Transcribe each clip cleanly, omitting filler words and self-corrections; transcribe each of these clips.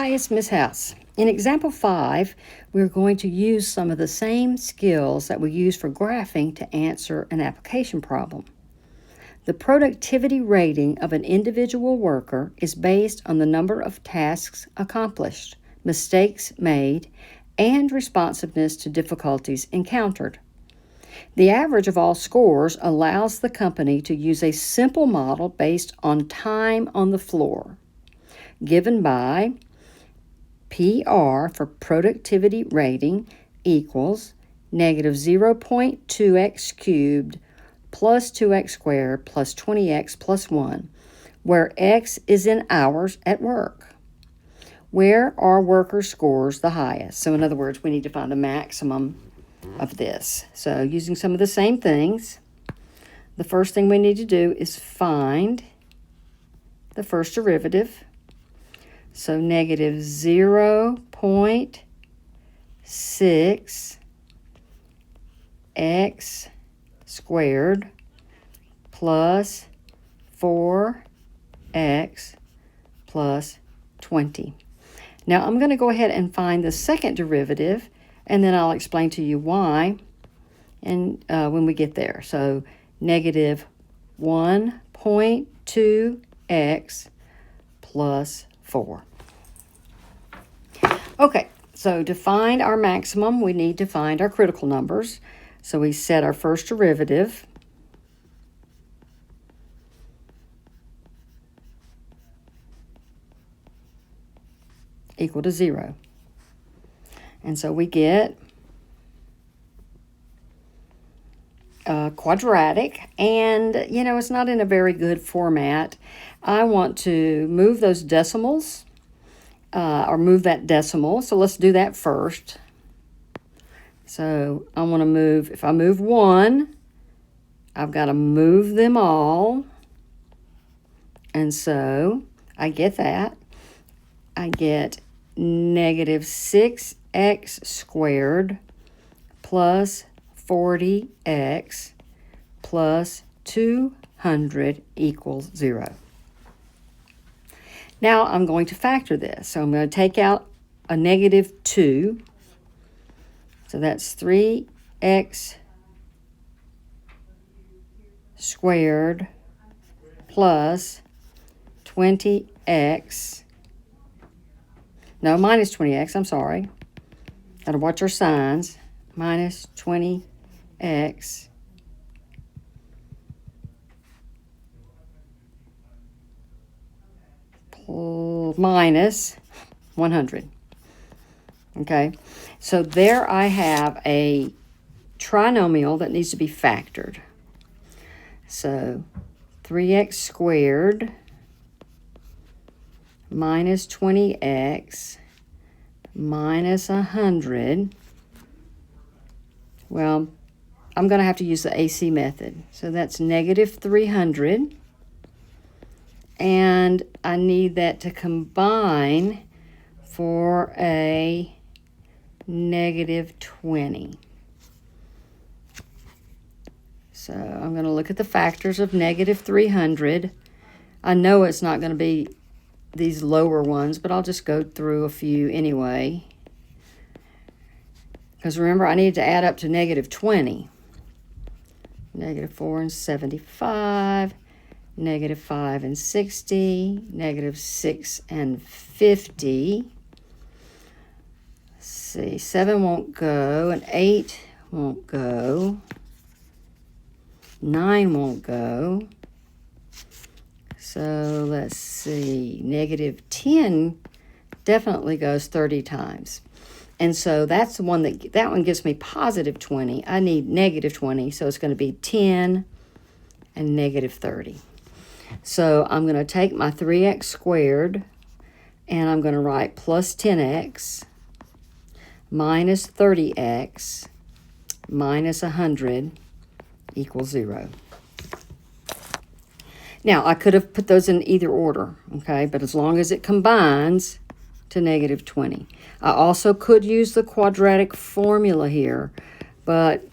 Hi, it's Miss House. In example 5, we're going to use some of the same skills that we use for graphing to answer an application problem. The productivity rating of an individual worker is based on the number of tasks accomplished, mistakes made, and responsiveness to difficulties encountered. The average of all scores allows the company to use a simple model based on time on the floor, given by PR for productivity rating equals negative 0.2x cubed plus 2x squared plus 20x plus 1, where x is in hours at work. Where are worker scores the highest? So in other words, we need to find the maximum of this. So using some of the same things, the first thing we need to do is find the first derivative. So negative 0.6 x squared plus 4x plus 20. Now I'm going to go ahead and find the second derivative, and then I'll explain to you why and when we get there. So negative 1.2x plus 4. Okay, so to find our maximum, we need to find our critical numbers. So we set our first derivative. Equal to 0. And so we get quadratic, and it's not in a very good format. I want to move those decimals, or move that decimal, so let's do that first. So I want to move, if I move 1, I've got to move them all, and so I get that. I get negative 6x squared plus 40x plus 200 equals 0. Now I'm going to factor this. So I'm going to take out a negative 2. So that's 3x squared plus 20x. No, minus 20x, I'm sorry. Got to watch our signs. Minus 20x minus 100. Okay, so there I have a trinomial that needs to be factored. So 3x squared minus 20x minus 100. Well, I'm going to have to use the AC method. So that's negative 300. And I need that to combine for a negative 20. So I'm going to look at the factors of negative 300. I know it's not going to be these lower ones, but I'll just go through a few anyway. Because remember, I need to add up to negative 20. Negative 4 and 75. Negative 5 and 60. Negative 6 and 50. Let's see, 7 won't go, and 8 won't go. 9 won't go. So let's see, negative 10 definitely goes 30 times. And so that's the one that one gives me positive 20. I need negative 20, so it's going to be 10 and negative 30. So I'm going to take my 3x squared, and I'm going to write plus 10x minus 30x minus 100 equals 0. Now, I could have put those in either order, okay? But as long as it combines to negative 20. I also could use the quadratic formula here, but,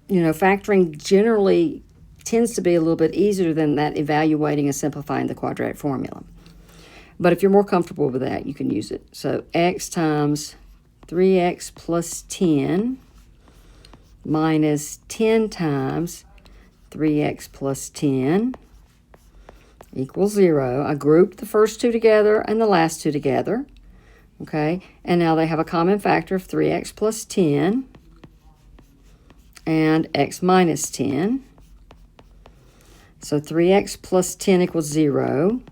factoring generally tends to be a little bit easier than that evaluating and simplifying the quadratic formula. But if you're more comfortable with that, you can use it. So x times 3x plus 10 minus 10 times 3x plus 10 equals 0. I grouped the first two together and the last two together. Okay, and now they have a common factor of 3x plus 10 and x minus 10. So 3x plus 10 equals 0.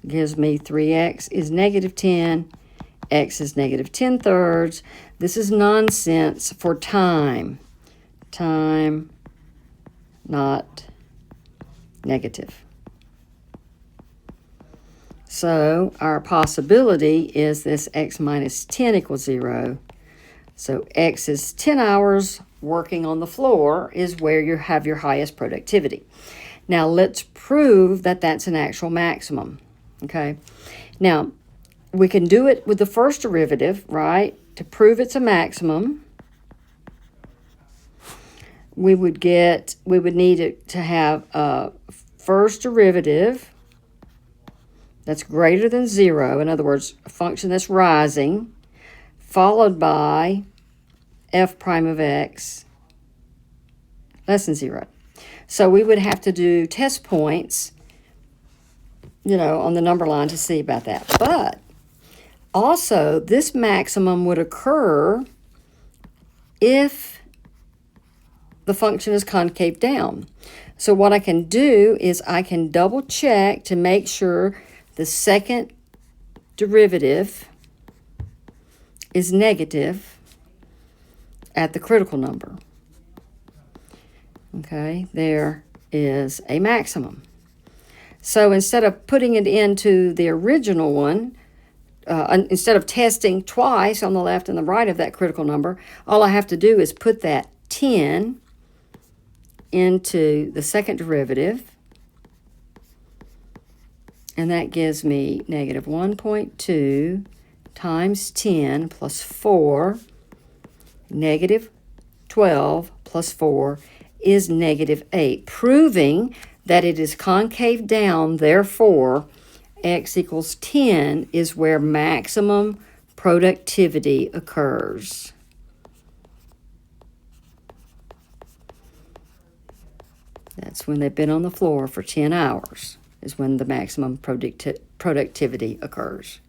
Gives me 3x is negative 10, x is negative 10 thirds. This is nonsense for time. Time, not negative. So our possibility is this x minus 10 equals 0. So x is 10 hours working on the floor is where you have your highest productivity. Now let's prove that that's an actual maximum. Okay. Now we can do it with the first derivative, right? To prove it's a maximum, we would need it to have a first derivative that's greater than 0, in other words, a function that's rising, followed by f prime of x less than 0. So we would have to do test points, on the number line to see about that. But also, this maximum would occur if the function is concave down. So what I can do is I can double check to make sure the second derivative is negative at the critical number. Okay, there is a maximum. So instead of putting it into the original one, instead of testing twice on the left and the right of that critical number, all I have to do is put that 10 into the second derivative, and that gives me negative 1.2 times 10 plus 4, negative 12 plus 4 is negative 8, proving that it is concave down. Therefore, x equals 10 is where maximum productivity occurs. That's when they've been on the floor for 10 hours, is when the maximum productivity occurs.